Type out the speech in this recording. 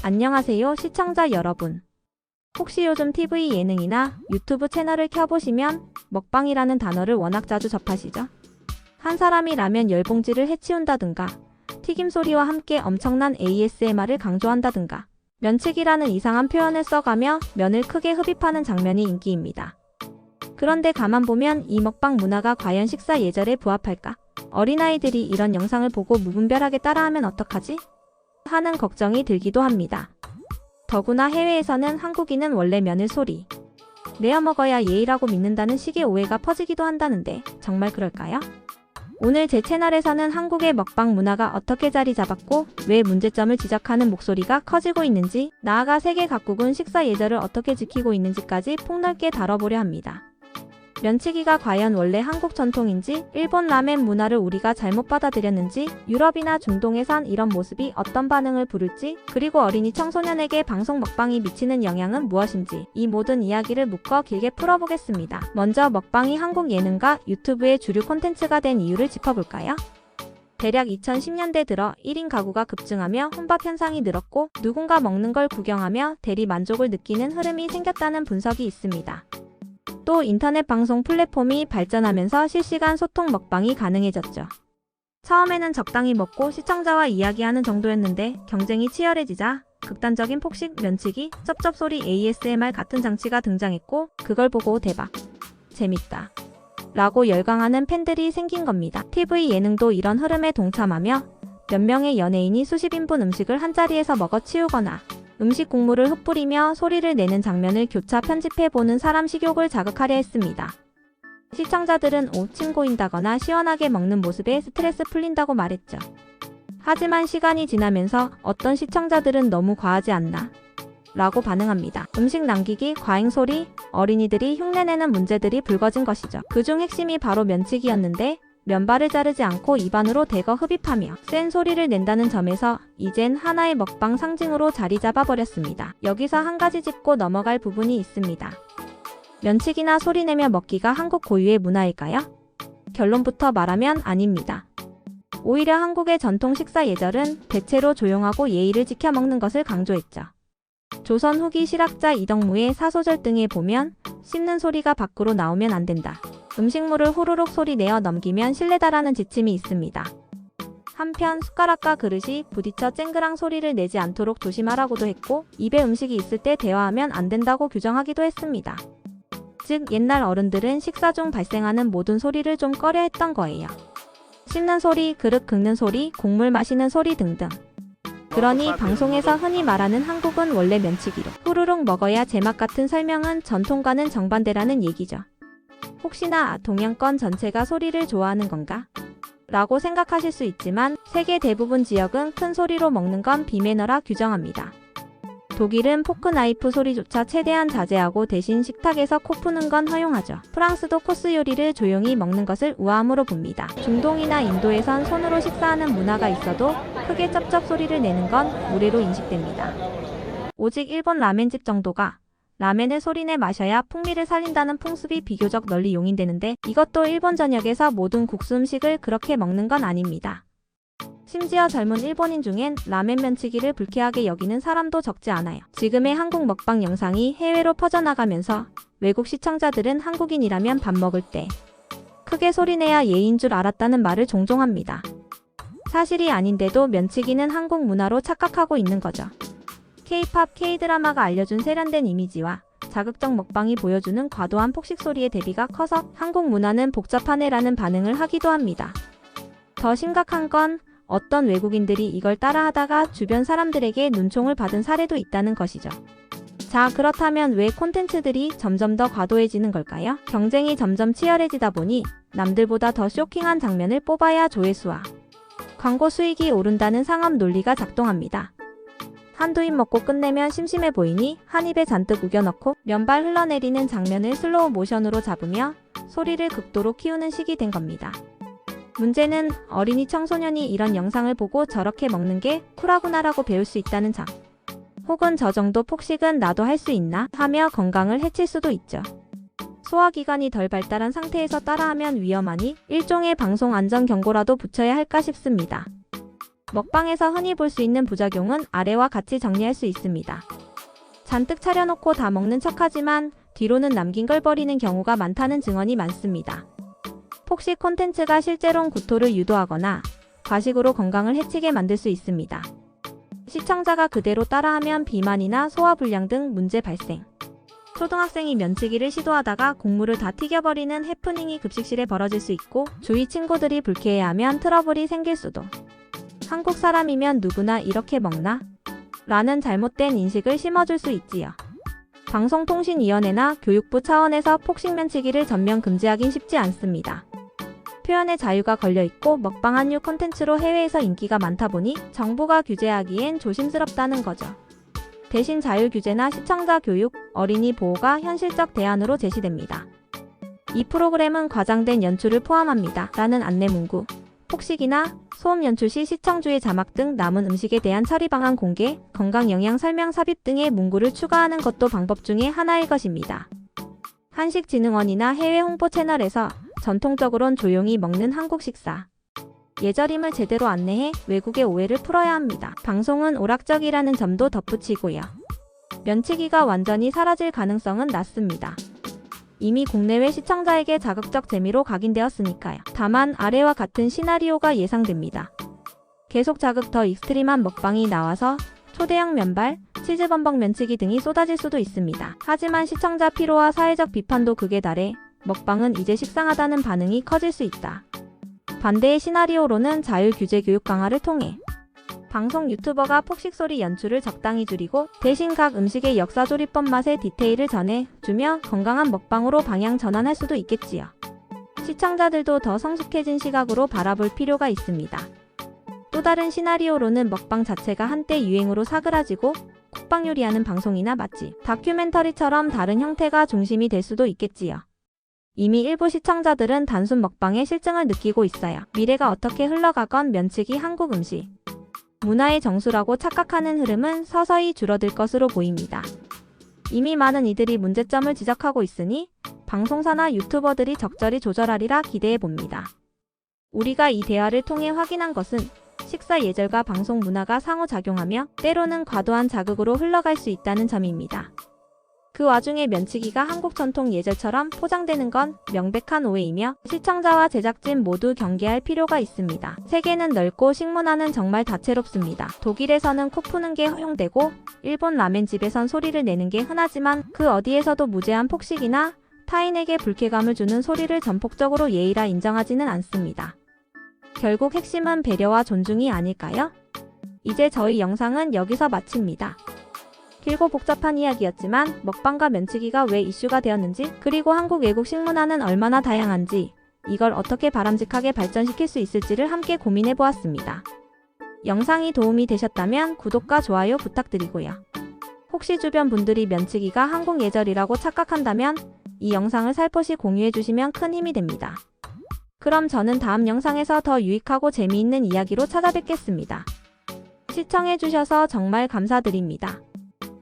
안녕하세요, 시청자 여러분. 혹시 요즘 TV 예능이나 유튜브 채널을 켜보시면 먹방이라는 단어를 워낙 자주 접하시죠? 한 사람이 라면 10봉지를 해치운다든가, 튀김 소리와 함께 엄청난 ASMR을 강조한다든가, 면치기라는 이상한 표현을 써가며 면을 크게 흡입하는 장면이 인기입니다. 그런데 가만 보면 이 먹방 문화가 과연 식사 예절에 부합할까? 어린아이들이 이런 영상을 보고 무분별하게 따라하면 어떡하지? 하는 걱정이 들기도 합니다. 더구나 해외에서는 한국인은 원래 면을 소리 내어 먹어야 예의라고 믿는다는 식의 오해가 퍼지기도 한다는데 정말 그럴까요? 오늘 제 채널에서는 한국의 먹방 문화가 어떻게 자리 잡았고 왜 문제점을 지적하는 목소리가 커지고 있는지, 나아가 세계 각국은 식사 예절을 어떻게 지키고 있는지까지 폭넓게 다뤄보려 합니다. 면치기가 과연 원래 한국 전통인지, 일본 라멘 문화를 우리가 잘못 받아들였는지, 유럽이나 중동에선 이런 모습이 어떤 반응을 부를지, 그리고 어린이 청소년에게 방송 먹방이 미치는 영향은 무엇인지, 이 모든 이야기를 묶어 길게 풀어보겠습니다. 먼저 먹방이 한국 예능과 유튜브의 주류 콘텐츠가 된 이유를 짚어볼까요? 대략 2010년대 들어 1인 가구가 급증하며 혼밥 현상이 늘었고, 누군가 먹는 걸 구경하며 대리 만족을 느끼는 흐름이 생겼다는 분석이 있습니다. 또 인터넷 방송 플랫폼이 발전하면서 실시간 소통 먹방이 가능해졌죠. 처음에는 적당히 먹고 시청자와 이야기하는 정도였는데 경쟁이 치열해지자 극단적인 폭식, 면치기, 쩝쩝소리 ASMR 같은 장치가 등장했고, 그걸 보고 대박, 재밌다 라고 열광하는 팬들이 생긴 겁니다. TV 예능도 이런 흐름에 동참하며 몇 명의 연예인이 수십 인분 음식을 한자리에서 먹어 치우거나 음식 국물을 흩뿌리며 소리를 내는 장면을 교차 편집해보는 사람 식욕을 자극하려 했습니다. 시청자들은 침 고인다거나 시원하게 먹는 모습에 스트레스 풀린다고 말했죠. 하지만 시간이 지나면서 어떤 시청자들은 너무 과하지 않나? 라고 반응합니다. 음식 남기기, 과잉 소리, 어린이들이 흉내내는 문제들이 불거진 것이죠. 그중 핵심이 바로 면치기였는데, 면발을 자르지 않고 입안으로 대거 흡입하며 센 소리를 낸다는 점에서 이젠 하나의 먹방 상징으로 자리 잡아버렸습니다. 여기서 한 가지 짚고 넘어갈 부분이 있습니다. 면치기나 소리내며 먹기가 한국 고유의 문화일까요? 결론부터 말하면 아닙니다. 오히려 한국의 전통 식사 예절은 대체로 조용하고 예의를 지켜 먹는 것을 강조했죠. 조선 후기 실학자 이덕무의 사소절 등에 보면 씹는 소리가 밖으로 나오면 안 된다, 음식물을 후루룩 소리 내어 넘기면 실례다라는 지침이 있습니다. 한편 숟가락과 그릇이 부딪혀 쨍그랑 소리를 내지 않도록 조심하라고도 했고, 입에 음식이 있을 때 대화하면 안 된다고 규정하기도 했습니다. 즉 옛날 어른들은 식사 중 발생하는 모든 소리를 좀 꺼려 했던 거예요. 씹는 소리, 그릇 긁는 소리, 곡물 마시는 소리 등등. 그러니 방송에서 흔히 말하는 한국은 원래 면치기로 후루룩 먹어야 제맛 같은 설명은 전통과는 정반대라는 얘기죠. 혹시나 동양권 전체가 소리를 좋아하는 건가? 라고 생각하실 수 있지만 세계 대부분 지역은 큰 소리로 먹는 건 비매너라 규정합니다. 독일은 포크 나이프 소리조차 최대한 자제하고 대신 식탁에서 코 푸는 건 허용하죠. 프랑스도 코스 요리를 조용히 먹는 것을 우아함으로 봅니다. 중동이나 인도에선 손으로 식사하는 문화가 있어도 크게 쩝쩝 소리를 내는 건 무례로 인식됩니다. 오직 일본 라멘집 정도가 라멘을 소리내 마셔야 풍미를 살린다는 풍습이 비교적 널리 용인되는데, 이것도 일본 전역에서 모든 국수 음식을 그렇게 먹는 건 아닙니다. 심지어 젊은 일본인 중엔 라멘 면치기를 불쾌하게 여기는 사람도 적지 않아요. 지금의 한국 먹방 영상이 해외로 퍼져나가면서 외국 시청자들은 한국인이라면 밥 먹을 때 크게 소리내야 예의인 줄 알았다는 말을 종종 합니다. 사실이 아닌데도 면치기는 한국 문화로 착각하고 있는 거죠. K-팝, K-드라마가 알려준 세련된 이미지와 자극적 먹방이 보여주는 과도한 폭식 소리의 대비가 커서 한국 문화는 복잡하네라는 반응을 하기도 합니다. 더 심각한 건 어떤 외국인들이 이걸 따라하다가 주변 사람들에게 눈총을 받은 사례도 있다는 것이죠. 자, 그렇다면 왜 콘텐츠들이 점점 더 과도해지는 걸까요? 경쟁이 점점 치열해지다 보니 남들보다 더 쇼킹한 장면을 뽑아야 조회수와 광고 수익이 오른다는 상업 논리가 작동합니다. 한두 입 먹고 끝내면 심심해 보이니 한 입에 잔뜩 우겨 넣고 면발 흘러내리는 장면을 슬로우 모션으로 잡으며 소리를 극도로 키우는 식이 된 겁니다. 문제는 어린이 청소년이 이런 영상을 보고 저렇게 먹는 게 쿨하구나라고 배울 수 있다는 점. 혹은 저 정도 폭식은 나도 할 수 있나 하며 건강을 해칠 수도 있죠. 소화기관이 덜 발달한 상태에서 따라하면 위험하니 일종의 방송 안전 경고라도 붙여야 할까 싶습니다. 먹방에서 흔히 볼 수 있는 부작용은 아래와 같이 정리할 수 있습니다. 잔뜩 차려놓고 다 먹는 척하지만 뒤로는 남긴 걸 버리는 경우가 많다는 증언이 많습니다. 폭식 콘텐츠가 실제로는 구토를 유도하거나 과식으로 건강을 해치게 만들 수 있습니다. 시청자가 그대로 따라하면 비만이나 소화불량 등 문제 발생. 초등학생이 면치기를 시도하다가 국물을 다 튀겨버리는 해프닝이 급식실에 벌어질 수 있고 주위 친구들이 불쾌해하면 트러블이 생길 수도. 한국 사람이면 누구나 이렇게 먹나? 라는 잘못된 인식을 심어줄 수 있지요. 방송통신위원회나 교육부 차원에서 폭식 면치기를 전면 금지하긴 쉽지 않습니다. 표현의 자유가 걸려있고 먹방 한류 콘텐츠로 해외에서 인기가 많다 보니 정부가 규제하기엔 조심스럽다는 거죠. 대신 자율 규제나 시청자 교육, 어린이 보호가 현실적 대안으로 제시됩니다. 이 프로그램은 과장된 연출을 포함합니다. 라는 안내문구, 폭식이나 소음 연출 시 시청주의 자막 등 남은 음식에 대한 처리 방안 공개, 건강 영양 설명 삽입 등의 문구를 추가하는 것도 방법 중에 하나일 것입니다. 한식진흥원이나 해외 홍보 채널에서 전통적으론 조용히 먹는 한국 식사. 예절임을 제대로 안내해 외국의 오해를 풀어야 합니다. 방송은 오락적이라는 점도 덧붙이고요. 면치기가 완전히 사라질 가능성은 낮습니다. 이미 국내외 시청자에게 자극적 재미로 각인되었으니까요. 다만 아래와 같은 시나리오가 예상됩니다. 계속 자극 더 익스트림한 먹방이 나와서 초대형 면발, 치즈범벅 면치기 등이 쏟아질 수도 있습니다. 하지만 시청자 피로와 사회적 비판도 극에 달해 먹방은 이제 식상하다는 반응이 커질 수 있다. 반대의 시나리오로는 자율 규제 교육 강화를 통해 방송 유튜버가 폭식 소리 연출을 적당히 줄이고 대신 각 음식의 역사 조리법 맛의 디테일을 전해주며 건강한 먹방으로 방향 전환할 수도 있겠지요. 시청자들도 더 성숙해진 시각으로 바라볼 필요가 있습니다. 또 다른 시나리오로는 먹방 자체가 한때 유행으로 사그라지고 국방 요리하는 방송이나 맛집, 다큐멘터리처럼 다른 형태가 중심이 될 수도 있겠지요. 이미 일부 시청자들은 단순 먹방의 실증을 느끼고 있어요. 미래가 어떻게 흘러가건 면치기 한국 음식 문화의 정수라고 착각하는 흐름은 서서히 줄어들 것으로 보입니다. 이미 많은 이들이 문제점을 지적하고 있으니 방송사나 유튜버들이 적절히 조절하리라 기대해봅니다. 우리가 이 대화를 통해 확인한 것은 식사 예절과 방송 문화가 상호작용하며 때로는 과도한 자극으로 흘러갈 수 있다는 점입니다. 그 와중에 면치기가 한국 전통 예절처럼 포장되는 건 명백한 오해이며 시청자와 제작진 모두 경계할 필요가 있습니다. 세계는 넓고 식문화는 정말 다채롭습니다. 독일에서는 코 푸는 게 허용되고 일본 라멘집에선 소리를 내는 게 흔하지만 그 어디에서도 무제한 폭식이나 타인에게 불쾌감을 주는 소리를 전폭적으로 예의라 인정하지는 않습니다. 결국 핵심은 배려와 존중이 아닐까요? 이제 저희 영상은 여기서 마칩니다. 길고 복잡한 이야기였지만 먹방과 면치기가 왜 이슈가 되었는지, 그리고 한국 외국 식문화는 얼마나 다양한지, 이걸 어떻게 바람직하게 발전시킬 수 있을지를 함께 고민해 보았습니다. 영상이 도움이 되셨다면 구독과 좋아요 부탁드리고요. 혹시 주변 분들이 면치기가 한국 예절이라고 착각한다면 이 영상을 살포시 공유해 주시면 큰 힘이 됩니다. 그럼 저는 다음 영상에서 더 유익하고 재미있는 이야기로 찾아뵙겠습니다. 시청해 주셔서 정말 감사드립니다.